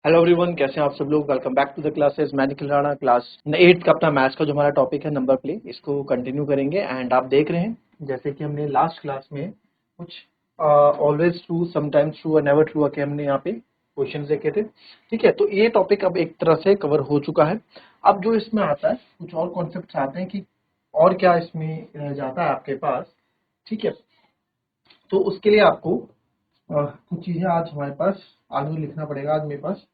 Hello everyone, कैसे हैं आप सब लोग। Welcome back to the classes. मैं निखिल राणा, क्लास 8 का अपना मैथ्स का जो हमारा टॉपिक है नंबर प्ले, इसको कंटिन्यू करेंगे। एंड आप देख रहे हैं जैसे कि हमने लास्ट क्लास में कुछ ऑलवेज ट्रू, समटाइम्स ट्रू और नेवर ट्रू के हमने यहाँ पे क्वेश्चन देखे थे। ठीक है, तो ये टॉपिक अब एक तरह से कवर हो चुका है। अब जो इसमें आता है कुछ और कॉन्सेप्ट आते हैं कि और क्या इसमें रह जाता है आपके पास। ठीक है, तो उसके लिए आपको कुछ चीजें आज हमारे पास आगे लिखना पड़ेगा। आज मेरे पास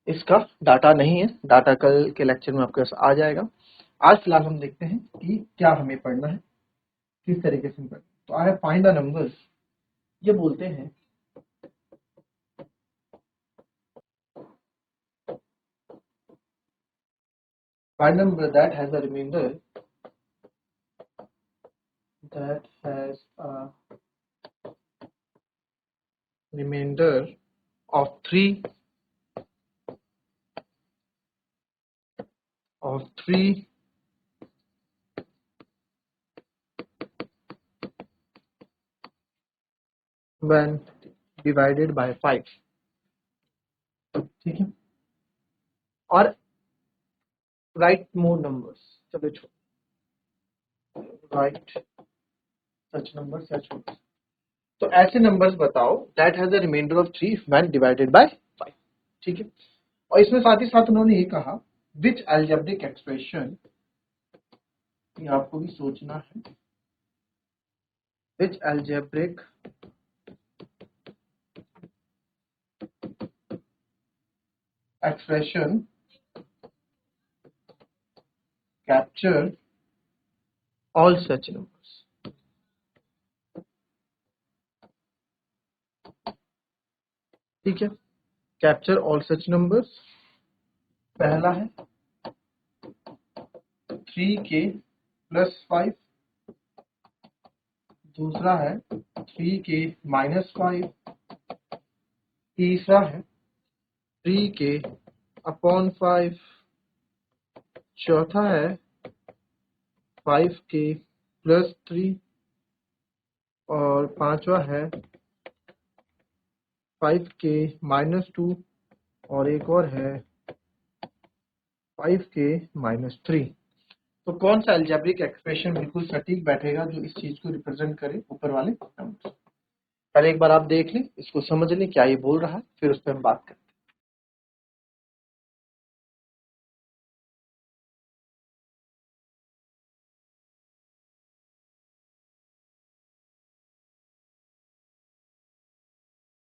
इसका डाटा नहीं है, डाटा कल के लेक्चर में आपके पास आ जाएगा। आज फिलहाल हम देखते हैं कि क्या हमें पढ़ना है, किस तरीके से पढ़ना है। तो I have find the numbers, ये बोलते हैं find number that has a reminder that has a remainder of 3 when divided by 5। ठीक है, और राइट मोर नंबर्स, चलो राइट सच नंबर। तो ऐसे नंबर्स बताओ that has a reminder of 3 when divided by 5। ठीक है, और इसमें साथ ही साथ उन्होंने ये कहा विच अलजेब्रिक एक्सप्रेशन, ये आपको भी सोचना है, which algebraic expression capture all such numbers. ठीक है, कैप्चर ऑल सच नंबर्स। पहला है 3k + 5, दूसरा है 3k - 5, तीसरा है 3k/5, चौथा है 5k + 3, और पांचवा है 5k - 2, और एक और है 5k - 3। तो कौन सा अलजेब्रिक एक्सप्रेशन बिल्कुल सटीक बैठेगा जो इस चीज को रिप्रेजेंट करे ऊपर वाले नंबर। पहले एक बार आप देख लें, इसको समझ लें क्या ये बोल रहा है, फिर उस पर हम बात करते हैं।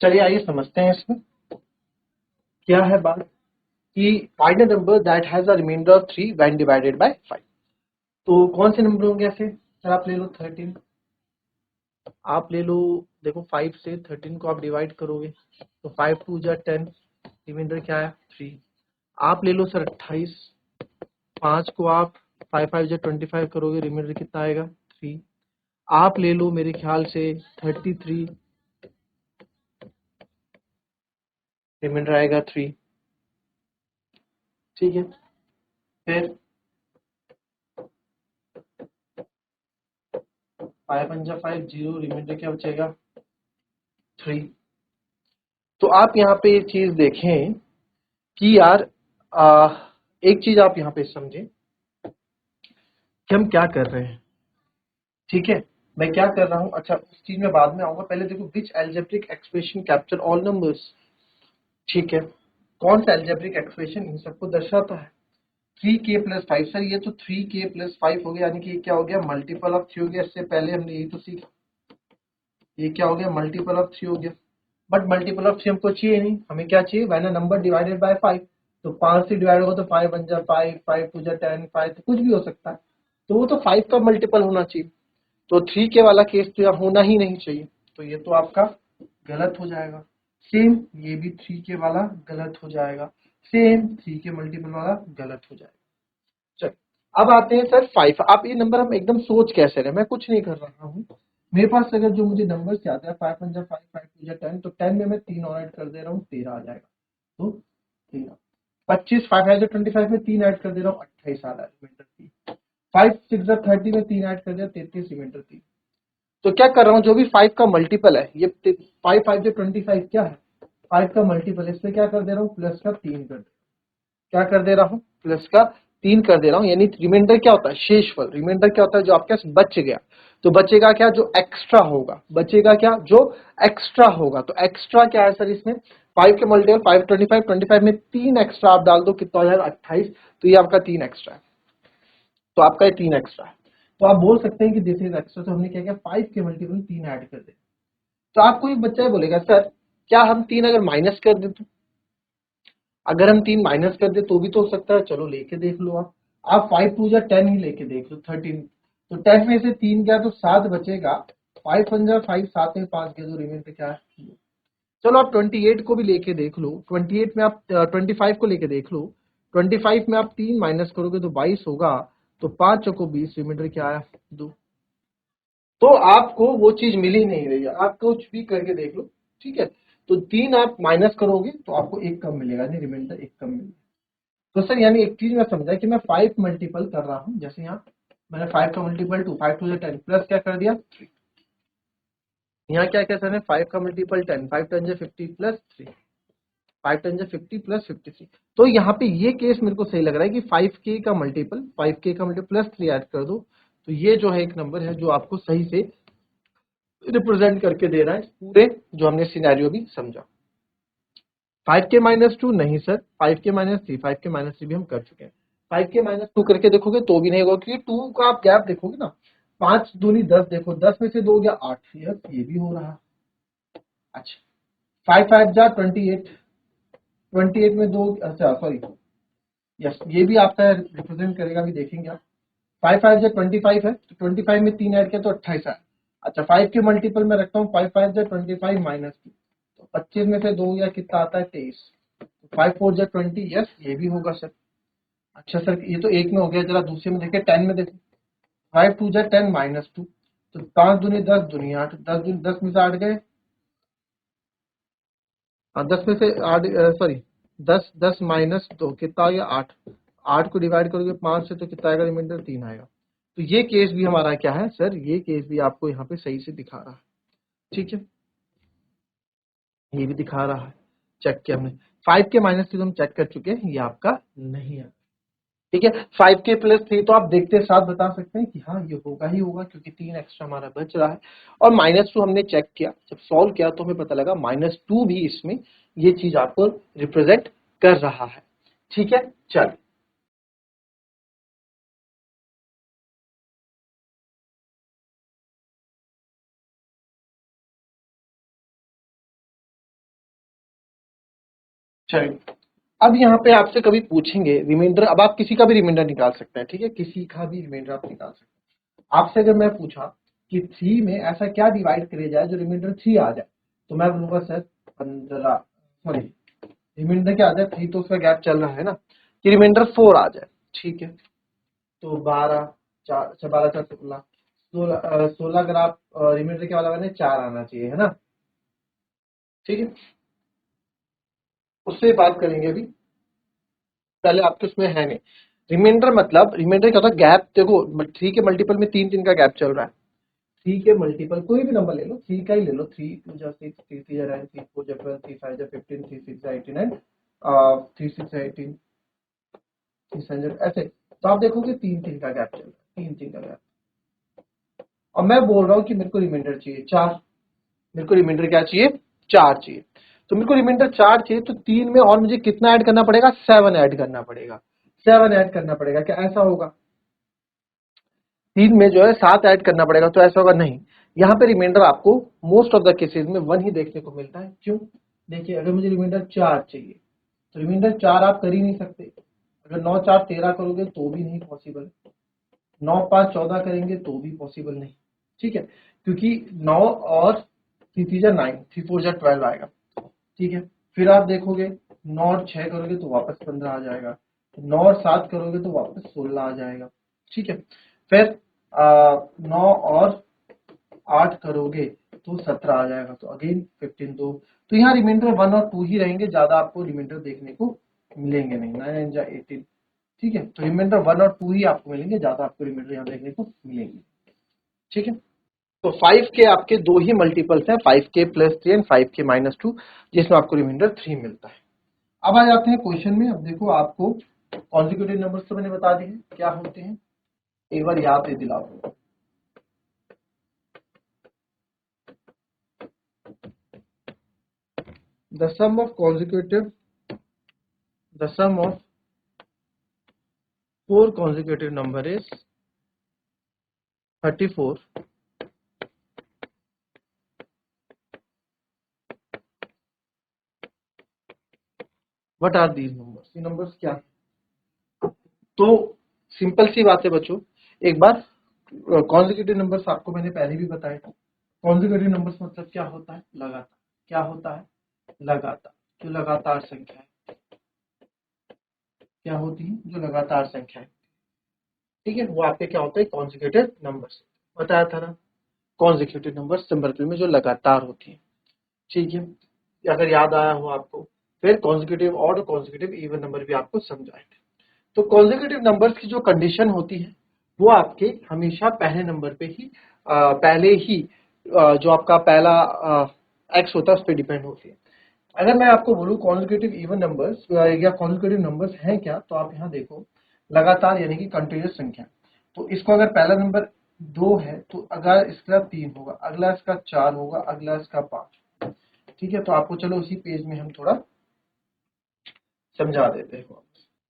चलिए आइए समझते हैं इसमें क्या है बात कि find a number that has a reminder of 3 when divided by 5। तो कौन से नंबर होंगे ऐसे, सर आप ले लो 13, आप ले लो, देखो 5 से 13 को आप डिवाइड करोगे तो 5 2 जा 10, रिमाइंडर क्या है 3। आप ले लो सर 28, 5 को आप 5 5 जा 25 करोगे, रिमाइंडर कितना आएगा 3। आप ले लो मेरे ख्याल से 33, रिमाइंडर आएगा 3। ठीक है, फिर 5 5 जा 5 0, रिमाइंडर क्या बचेगा 3। तो आप यहाँ पे ये चीज देखें कि यार एक चीज आप यहाँ पे समझें कि हम क्या कर रहे हैं। ठीक है, मैं क्या कर रहा हूँ, अच्छा उस चीज में बाद में आऊंगा। पहले देखो which algebraic expression capture all numbers. ठीक है, कौन सा अलजेब्रिक एक्सप्रेशन इन सबको दर्शाता है। 3k + 5, सर ये तो 3k + 5 हो गया, यानी कि ये क्या हो गया मल्टीपल ऑफ 3 हो गया। इससे पहले हमने यही तो सीखा, ये क्या हो गया मल्टीपल ऑफ 3 हो गया। बट मल्टीपल ऑफ 3 हमको चाहिए नहीं, हमें क्या चाहिए when a number divided by 5। तो 5 से डिवाइड होगा तो 5 1 जा 5, 5 2 जा 10, 5 तो कुछ भी हो सकता है, तो वो तो 5 का मल्टीपल होना चाहिए। तो 3 के वाला केस तो यहाँ होना ही नहीं चाहिए, तो ये तो आपका गलत हो जाएगा। सेम ये भी 3 के वाला गलत हो जाएगा, सेम 3 के मल्टीपल वाला गलत हो जाएगा। चल अब आते हैं सर 5। आप ये नंबर हम एकदम सोच कैसे रहे, मैं कुछ नहीं कर रहा हूँ। मेरे पास अगर जो मुझे नंबर याद है 5 1 जा 5, 5 2 जा 10, तो 10 में मैं 3 और ऐड कर दे रहा हूँ 13 आ जाएगा। तो 13, 25 5 5 जा 25 में 3 ऐड कर दे रहा हूँ 28 आ रहा है, रिमाइंडर 3। 5 6 जा 30 में 3 ऐड कर दिया 33, रिमाइंडर 3। तो क्या कर रहा हूँ, जो भी 5 का मल्टीपल है, ये 5 5 जो 25 क्या है 5 का मल्टीपल, इसमें क्या कर दे रहा हूँ, प्लस का 3 कर दे, क्या कर दे रहा हूँ, प्लस का 3 कर दे रहा हूँ। यानी रिमाइंडर क्या होता है, शेषफल। रिमाइंडर क्या होता है, जो आपके पास बच गया। तो बचेगा क्या, जो एक्स्ट्रा होगा, बचेगा क्या, जो एक्स्ट्रा होगा। तो एक्स्ट्रा क्या है सर इसमें, 5 के मल्टीपल 5 25, 25 में 3 एक्स्ट्रा आप डाल दो, कितना हो जाएगा 28। तो ये आपका 3 एक्स्ट्रा है, तो आपका ये 3 एक्स्ट्रा है। तो आप बोल सकते हैं कि दिस इज एक्स्ट्रा। तो हमने क्या किया, 5 के मल्टीपल 3 ऐड कर दे। तो आपको एक बच्चा बोलेगा सर क्या हम 3 अगर माइनस कर दे तो, अगर हम 3 माइनस कर दे तो भी तो हो सकता है। चलो लेके देख लो आप 5 टू जा 10 ही लेके देख लो, 13। तो 10 में से 3 गया तो 7 बचेगा, 5 पंजा 5, 7 में 5 गया, तो रिमेंडर क्या है। चलो आप 28 को भी लेके देख लो, 28 में आप 25 को लेके देख लो, 25 में आप 3 माइनस करोगे तो 22 होगा, तो 5 चौको 20, रिमाइंडर क्या आया 2। तो आपको वो चीज मिल ही नहीं रही है, आप कुछ भी करके देख लो, ठीक है। तो 3 आप माइनस करोगे तो आपको 1 कम मिलेगा, नहीं रिमाइंडर 1 कम मिलेगा। तो सर यानी एक चीज मैं समझा कि मैं 5 मल्टीपल कर रहा हूं, जैसे यहाँ मैंने 5 का मल्टीपल 2, 5 टू 10 प्लस क्या कर दिया 3। यहाँ क्या क्या सर है, 5 का मल्टीपल 10, 5 10 जा 50 प्लस 3, 5 10 जा 50 प्लस 53। तो यहाँ पे ये केस मेरे को सही लग रहा है कि 5k का मल्टीपल 5k का मल्टीपल प्लस 3 ऐड कर दो। तो ये जो है एक नंबर है जो आपको सही से रिप्रेजेंट करके दे रहा है पूरे जो हमने सिनेरियो भी समझा। 5k माइनस 2 नहीं sir, 5k minus 3, 5k minus 3 भी हम कर चुके हैं। 5k माइनस 2 करके देखोगे तो भी नहीं होगा, क्योंकि 2 का आप गैप देखोगे ना, 5 दूनी 10, देखो 10 में से 2 गया 8, ये भी हो रहा। अच्छा 5 5 जा 28, 28 में 2, अच्छा सॉरी, यस ये भी आपका रिप्रेजेंट करेगा, भी देखेंगे आप। 5 5 जा 25 है, तो 25 में 3 ऐड किया तो 28 है। अच्छा 5 के मल्टीपल में रखता हूँ, 5 5 जा 25 माइनस 2, तो 25 में से 2 गया कितना आता है 23। 5 4 जा 20, यस ये भी होगा सर। अच्छा सर ये तो एक में हो गया, जरा दूसरे में देखिए 10 में देखो, 5 टू जा 10 माइनस 2, तो 5 दूनी 10 दूनी 8, 10 दूनी 10 में से 8 गए, हाँ 10 में से 8, सॉरी 10 10 माइनस 2 कितना आ गया 8, 8 को डिवाइड करोगे 5 से तो कितना आएगा, रिमाइंडर 3 आएगा। तो ये केस भी हमारा क्या है सर, ये केस भी आपको यहाँ पे सही से दिखा रहा है, ठीक है, ये भी दिखा रहा है, चेक किया हमने। 5 के माइनस 3 हम चेक कर चुके हैं, ये आपका नहीं है, ठीक है। 5k प्लस 3 तो आप देखते साथ बता सकते हैं कि हाँ ये होगा ही होगा, क्योंकि 3 एक्स्ट्रा हमारा बच रहा है। और माइनस 2 हमने चेक किया, जब सॉल्व किया तो हमें पता लगा माइनस 2 भी इसमें ये चीज आपको रिप्रेजेंट कर रहा है, ठीक है। चल चलिए अब यहाँ पे आपसे कभी पूछेंगे रिमाइंडर, अब आप किसी का भी रिमाइंडर निकाल सकते हैं, ठीक है, किसी का भी रिमाइंडर आप निकाल सकते हैं। आपसे अगर मैं पूछा कि 3 में ऐसा क्या डिवाइड करे जाए जो रिमाइंडर 3 आ जाए, तो मैं बोलूंगा सर 15, सॉरी रिमाइंडर क्या आ जाए 3, तो उसका गैप चल रहा है ना, कि रिमाइंडर 4 आ जाए, ठीक है। तो 12 4, अच्छा 12 4 16, 16 अगर आप रिमाइंडर क्या वाला बने 4 आना चाहिए, है ना, ठीक है। उससे बात करेंगे अभी, पहले आपके उसमें है नहीं। रिमाइंडर मतलब रिमाइंडर क्या होता है, गैप देखो 3 के मल्टीपल में 3 3 का गैप चल रहा है। 3 के मल्टीपल कोई भी नंबर ले लो, 3 का ही ले लो, 3 2 जा 6, 3 3 जा 9, 3 4 जा 12, 3 5 जा 15, 3 6 जा 18 एंड 3 6 जा 18, 3 7 जा ऐसे। तो आप देखोगे 3 3 का गैप चल रहा है, 3 3 का गैप। और मैं बोल रहा हूँ कि मेरे को रिमाइंडर चाहिए 4, मेरे को रिमाइंडर क्या चाहिए 4 चाहिए। तो मेरे को रिमाइंडर 4 चाहिए, तो 3 में और मुझे कितना ऐड करना पड़ेगा, 7 ऐड करना पड़ेगा, 7 ऐड करना पड़ेगा। क्या ऐसा होगा, 3 में जो है 7 ऐड करना पड़ेगा, तो ऐसा होगा नहीं। यहाँ पे रिमाइंडर आपको मोस्ट ऑफ द केसेस में 1 ही देखने को मिलता है। क्यों, देखिए अगर मुझे रिमाइंडर 4 चाहिए तो रिमाइंडर 4 आप कर ही नहीं सकते। अगर 9 4 13 करोगे तो भी नहीं पॉसिबल, 9 5 14 करेंगे तो भी पॉसिबल नहीं, ठीक है, क्योंकि 9 और 3 3 जा 9, 3 4 जा 12 आएगा, ठीक है। फिर आप देखोगे 9 और 6 करोगे तो वापस 15 आ जाएगा, 9 और 7 करोगे तो वापस 16 आ जाएगा, ठीक है। फिर 9 और 8 करोगे तो 17 आ जाएगा, तो अगेन 15 तो यहाँ रिमाइंडर 1 और 2 ही रहेंगे, ज्यादा आपको रिमाइंडर देखने को मिलेंगे नहीं, 9 जा 18, ठीक है। तो रिमाइंडर 1 और 2 ही आपको मिलेंगे, ज्यादा आपको रिमाइंडर यहाँ देखने को मिलेंगे, ठीक है। तो 5 के आपके दो ही मल्टीपल्स हैं, 5k plus 3 and 5k minus 2, जिसमें आपको रिमाइंडर 3 मिलता है। अब आ जाते हैं क्वेश्चन में। अब देखो आपको कॉन्जिक्यूटिव नंबर्स तो मैंने बता दिए क्या होते हैं, एक बार याद दे दिला दो। The sum of consecutive, the sum of 4 consecutive number is 34. What are these numbers? ये numbers क्या है? तो सिंपल सी बात है बच्चों, एक बार कॉन्जिक्यूटिव नंबर्स आपको मैंने पहले भी बताया था। कॉन्जिक्यूटिव नंबर्स मतलब क्या होता है? लगातार। क्या होता है? लगातार। जो लगातार संख्या है, क्या होती है? जो लगातार संख्या है, ठीक है, वो आपके क्या होते हैं? Consecutive numbers. बताया था ना, कॉन्जिक्यूटिव नंबर्स सिंपल में जो लगातार होती है, ठीक है, अगर याद आया हो आपको। फिर कॉन्जिक्यूटिव ऑड और कॉन्जिक्यूटिव इवन नंबर भी आपको समझाएंगे। तो कॉन्जिक्यूटिव नंबर्स की जो कंडीशन होती है वो आपके हमेशा पहले नंबर पे ही पहले ही जो आपका पहला एक्स होता है उस पर डिपेंड होती है। अगर मैं आपको बोलूं कॉन्जिक्यूटिव इवन नंबर्स या कॉन्जिक्यूटिव नंबर्स हैं क्या, तो आप यहाँ देखो लगातार यानी कि कंटिन्यूअस संख्या। तो इसको अगर पहला नंबर 2 है तो अगर इसका 3 होगा, अगला इसका 4 होगा, अगला इसका 5। ठीक है, तो आपको चलो उसी पेज में हम थोड़ा समझा देते हैं।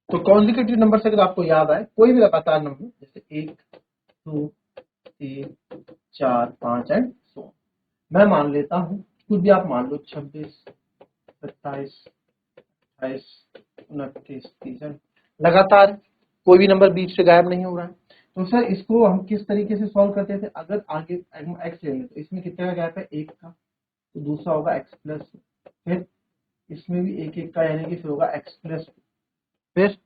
तो कॉन्जिक्यूटिव नंबर से अगर आपको याद आए कोई भी लगातार नंबर, जैसे 1 2 3 4 5 एंड सो, मैं मान लेता हूं, कुछ भी आप मान लो, 26 27 28 29 30, लगातार कोई भी नंबर बीच से गायब नहीं हो रहा है। तो सर इसको हम किस तरीके से सॉल्व करते थे? अगर आगे एक्स ले लें तो इसमें कितने का गैप है? 1 का, तो दूसरा होगा एक्स प्लस, फिर इसमें भी एक एक का यानी कि फिर होगा एक्स प्लस, फिर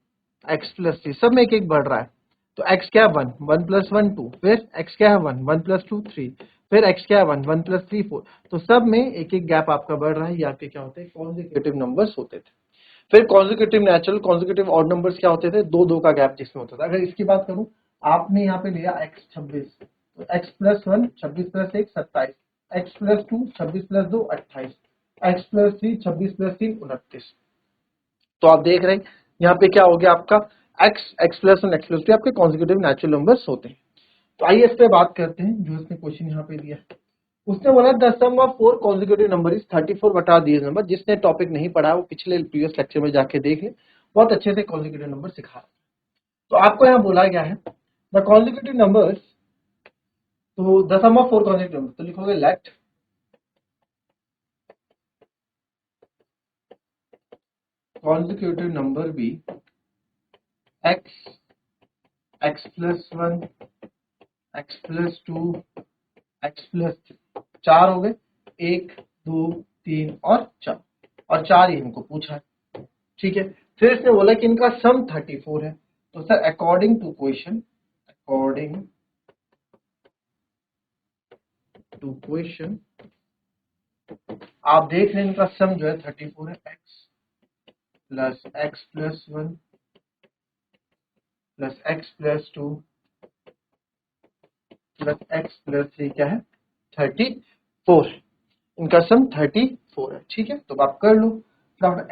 एक्स प्लस 3, सब में एक एक बढ़ रहा है। तो एक्स क्या है? 1, 1 प्लस 1 2, फिर एक्स क्या है? 1, 1 प्लस 2 3, फिर एक्स क्या है? 1, 1 प्लस 3 4। तो सब में एक एक गैप आपका बढ़ रहा है। ये आपके क्या होते हैं? कॉन्जिक्यूटिव नंबर्स होते थे। फिर consecutive natural, consecutive odd numbers क्या होते थे? दो दो का गैप जिसमें होता था। अगर इसकी बात करूं, आपने यहाँ पे लिया एक्स 26, तो x plus 1 26 plus 1 27, x plus 2 26 plus 2 28, x plus 3 26 plus 3 29। तो आप देख रहे हैं यहाँ पे क्या हो गया आपका? X, X plus 1, X plus 2 आपके कॉन्जिक्यूटिव नेचुरल नंबर्स होते हैं। तो आइए इस पे बात करते हैं जो इसने क्वेश्चन यहाँ पे दिया है। उसने बोला the sum of 4 consecutive number is 34 बटा दिए नंबर। जिसने टॉपिक नहीं पढ़ा वो पिछले प्रीवियस लेक्चर में जाके देख ले, बहुत अच्छे से कॉन्जिक्यूटिव नंबर सिखा। तो आपको यहाँ बोला गया है द कॉन्जिक्यूटिव नंबर्स, तो the sum of 4 consecutive number, तो लिखोगे let consecutive number be X, X plus 1, X plus 2, X plus 3, 4 हो गए, 1 2 3 और 4, और 4 ही इनको पूछा है। ठीक है, फिर इसने बोला कि इनका सम 34 है। तो sir according to question, according to question आप देख रहे हैं इनका सम जो है 34 है। X plus 1 plus X plus 2 plus X plus 3 क्या है? 34 है। इनका सम 34 है। ठीक है, तो आप कर लो।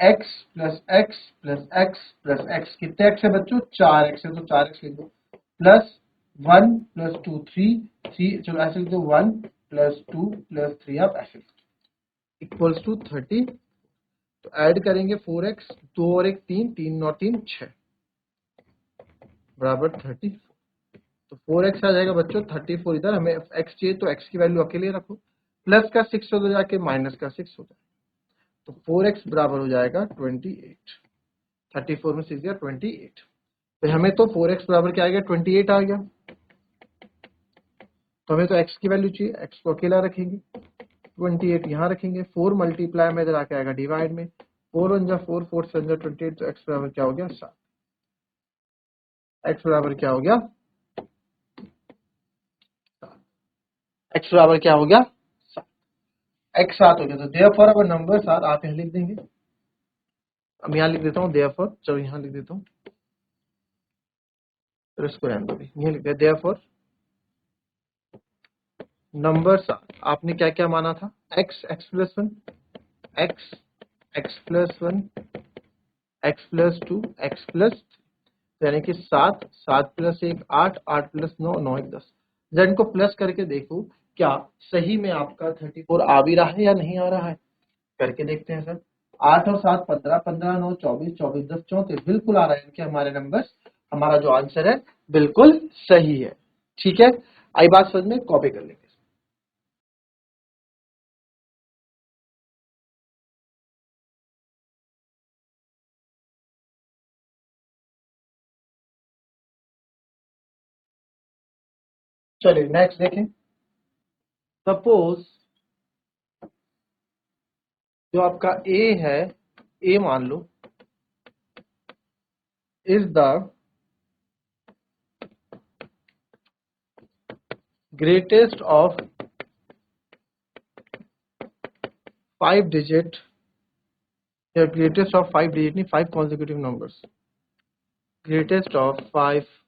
X plus X plus X plus X, कितने एक्स है बच्चों? 4 एक्स है, तो 4 एक्स लिख दो, प्लस 1 प्लस 2 3, चलो ऐसे लिख दो, 1 प्लस 2 प्लस 3, आप ऐसे इक्वल्स टू 30। तो ऐड करेंगे 4x, 2 और 1 3, 3 और 3 6 बराबर 34। तो 4x आ जाएगा बच्चों 34। इधर हमें x चाहिए तो x की वैल्यू अकेले रखो, प्लस का 6 हो जाके माइनस का 6 हो जाएगा, तो 4x बराबर हो जाएगा 28। 34 में 6 गया 28। तो हमें तो 4x बराबर क्या आ गया? 28 आ गया। तो हमें तो x की वैल्यू चाहिए, x को अकेला रखेंगे, 28 यहाँ रखेंगे, 4 मल्टीप्लाई में इधर आके आएगा डिवाइड में, 4 1 जा 4, 4 7 जा 28, तो x बराबर क्या हो गया? 7। x बराबर क्या हो गया? x बराबर क्या हो गया? 7। x 7 हो गया। तो देयरफॉर अवर नंबर्स आर, आप यहाँ लिख देंगे, अब यहाँ लिख देता हूँ देयरफॉर, चलो यहाँ लिख देता हूँ, तो इसको रहने दो, यहाँ लिख दिया देयरफॉर नंबर्स आपने क्या क्या माना था, x x plus one, x x plus one, x plus two, x plus, यानी कि 7, 7 प्लस 1 8, 8 प्लस 9, 9 1 10। जब इनको प्लस करके देखो क्या सही में आपका 34 आ भी रहा है या नहीं आ रहा है, करके देखते हैं सर। 8 और 7 15, 15 9 24, 24 10 34, बिल्कुल आ रहा है कि हमारे नंबर्स, हमारा जो आंसर है बिल्कुल सही है। ठीक है, आई बात समझ में, कॉपी कर लेंगे। चलिए नेक्स्ट देखें। सपोज जो आपका ए है, ए मान लो is the greatest of 5 digit, या ग्रेटेस्ट ऑफ 5 डिजिट नहीं, 5 consecutive numbers, greatest of 5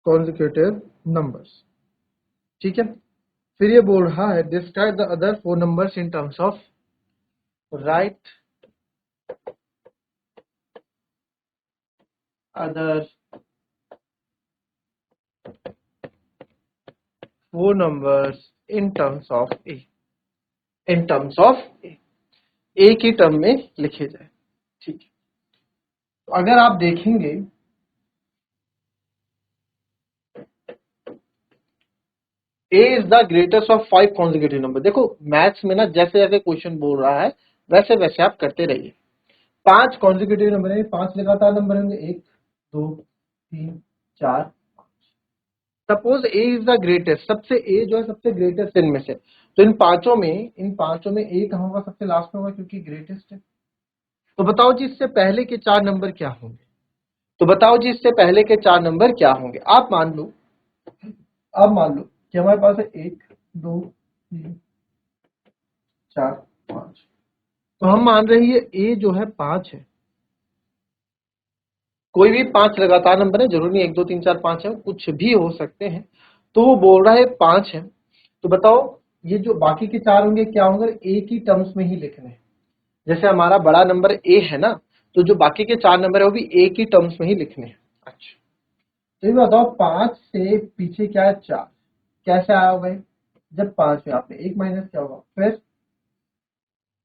consecutive numbers. ठीक है, फिर ये बोल रहा है describe the other 4 numbers in terms of, right other 4 numbers in terms of A, in terms of A की टर्म में लिखे जाए। ठीक है, तो अगर आप देखेंगे A is the greatest of 5 consecutive number, देखो मैथ्स में ना जैसे जैसे क्वेश्चन बोल रहा है वैसे वैसे आप करते रहिए। 5 कॉन्जिक्यूटिव नंबर है, 5 लगातार नंबर होंगे, 1 2 3 4। Suppose A is the greatest, सबसे ए जो है सबसे ग्रेटेस्ट इनमें से, तो इन पांचों में ए कहाँ होगा, सबसे लास्ट में होगा क्योंकि ग्रेटेस्ट है। तो बताओ जी इससे पहले के 4 नंबर क्या होंगे, तो बताओ जी इससे पहले के 4 नंबर क्या होंगे। आप मान लो कि हमारे पास है 1 2 3 4 5, तो हम मान रहे हैं ये ए जो है 5 है, कोई भी 5 लगातार नंबर है, जरूरी नहीं 1 2 3 4 5 है, कुछ भी हो सकते हैं। तो वो बोल रहा है 5 है, तो बताओ ये जो बाकी के 4 होंगे क्या होंगे, ए की टर्म्स में ही लिखने हैं। जैसे हमारा बड़ा नंबर ए है ना, तो जो बाकी के 4 नंबर है वो भी ए की टर्म्स में ही लिखने हैं। अच्छा, तो ये बताओ 5 से पीछे क्या है, 4, कैसे आया होगा ये? जब 5 में आपने 1 माइनस किया होगा, फिर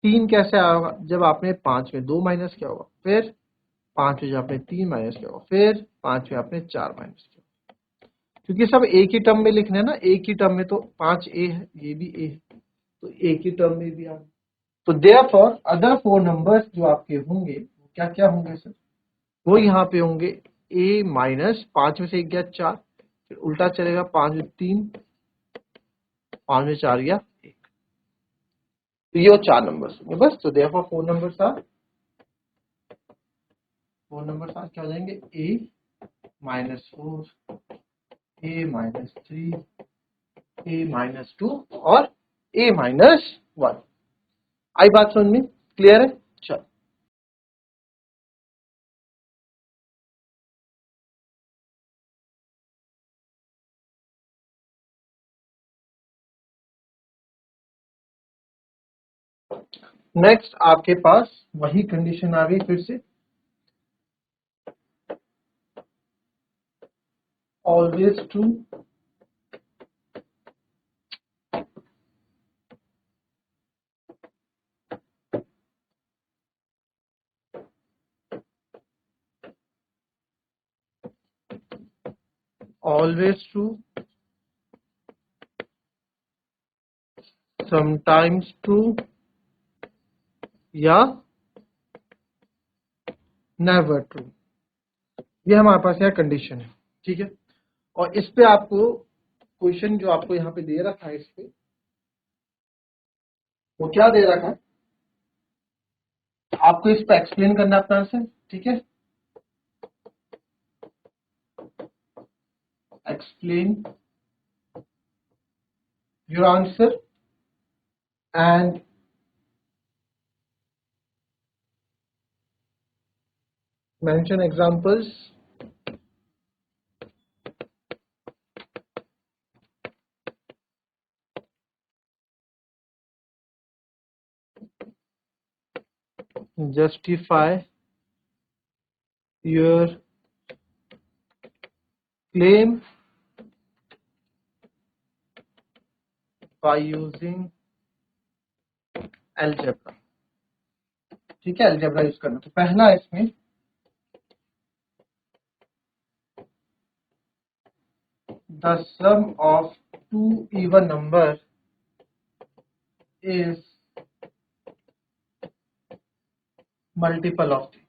3 कैसे आया होगा, जब आपने 5 में 2 माइनस किया होगा, फिर 5 में जब आपने 3 माइनस किया होगा, फिर 5 में आपने 4 माइनस किया, क्योंकि सब एक ही टर्म में लिखने हैं ना, एक ही टर्म में, तो 5 ए है, ये भी ए है, तो एक ही टर्म में भी आ, तो देयरफॉर अदर 4 नंबर्स जो आपके होंगे वो क्या क्या होंगे सर, वो यहाँ पे होंगे ए माइनस 5 में से 1 गया 4, फिर उल्टा चलेगा 5 में 3, 5 में 4 गया 1, तो ये 4 नंबर्स होंगे बस। तो देयरफॉर 4 नंबर्स क्या हो जाएंगे, ए माइनस 4, ए माइनस 3, ए माइनस 2 और ए माइनस 1। आई बात समझ में, क्लियर है। चलो नेक्स्ट आपके पास वही कंडीशन आ गई फिर से, always true, always true, sometimes true, या नेवर ट्रू, ये हमारे पास यहाँ कंडीशन है। ठीक है, और इस पे आपको क्वेश्चन जो आपको यहाँ पे दे रखा है, इस पे वो क्या दे रखा है, आपको इस पे एक्सप्लेन करना है अपना आंसर। ठीक है, explain your answer and mention examples justify your claim by using algebra। ठीक है, algebra यूज करना। तो पहला इसमें the sum of two even number is multiple of three।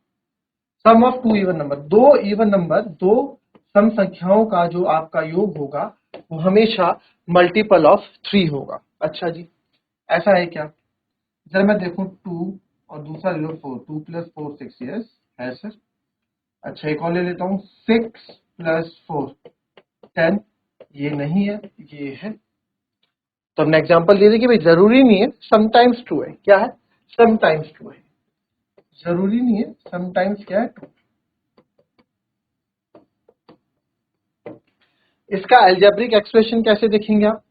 Sum of two even number, दो इवन नंबर, दो sum संख्याओं का जो आपका योग होगा वो हमेशा मल्टीपल ऑफ 3 होगा। अच्छा जी, ऐसा है क्या? जरा मैं देखूं 2 और दूसरा ले लो 4, 2 + 4 6, यस है सर। अच्छा, एक और ले लेता हूं 6 + 4 10, ये नहीं है, ये है। तो हमने एग्जांपल दे दी कि भाई जरूरी नहीं है, समटाइम्स ट्रू है। क्या है? समटाइम्स ट्रू है, जरूरी नहीं है, समटाइम्स क्या है? ट्रू। इसका अलजेब्रिक एक्सप्रेशन कैसे देखेंगे आप?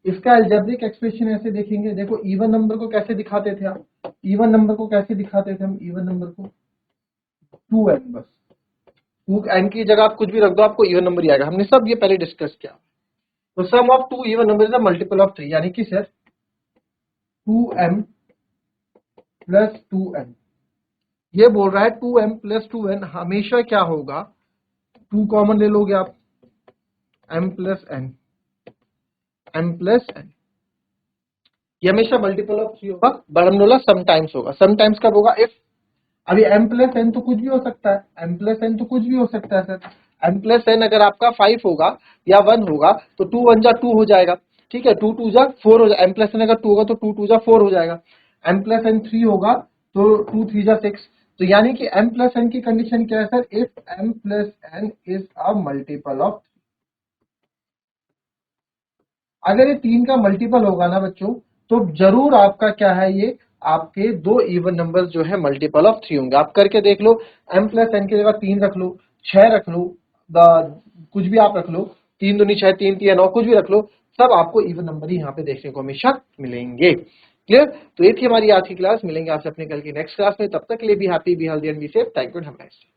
इसका अलजेब्रिक एक्सप्रेशन ऐसे देखेंगे, देखो इवन नंबर को कैसे दिखाते थे आप? इवन नंबर को कैसे दिखाते थे हम? इवन नंबर को 2n, बस 2n की जगह आप कुछ भी रख दो, आपको इवन नंबर ही आएगा। हमने सब ये पहले डिस्कस किया। तो sum of two even number is the multiple of 3, यानी कि सर 2m + 2n। ये बोल रहा है 2m + 2n हमेशा क्या होगा? 2 कॉमन ले लोगे आप, m + n, m + n, ये हमेशा मल्टीपल ऑफ 3 होगा। बट हमने बोला समटाइम्स होगा। समटाइम्स कब होगा? इफ, अभी m + n तो कुछ भी हो सकता है, m + n तो कुछ भी हो सकता है सर। m + n अगर आपका 5 होगा या 1 होगा तो 2 1 जा 2 हो जाएगा। ठीक है, 2 2 जा 4 हो जाएगा। m + n अगर 2 होगा तो 2 2 जा 4 हो जाएगा। m + n 3 होगा तो 2 3 जा 6। तो यानी कि m + n की कंडीशन क्या है sir? If m + n is a multiple of, अगर ये 3 का मल्टीपल होगा ना बच्चों, तो जरूर आपका क्या है, ये आपके दो इवन नंबर जो है मल्टीपल ऑफ 3 होंगे। आप करके देख लो, m + n की जगह 3 रख लो, 6 रख लो, कुछ भी आप रख लो, 3 दूनी 6, 3 3 9, कुछ भी रख लो, सब आपको इवन नंबर ही यहाँ पे देखने को हमेशा मिलेंगे। क्लियर? तो ये थी हमारी आज की क्लास। मिलेंगे आपसे अपने कल की नेक्स्ट क्लास में। तब तक के लिए भी happy, be healthy and be safe. Thank you and have a nice day.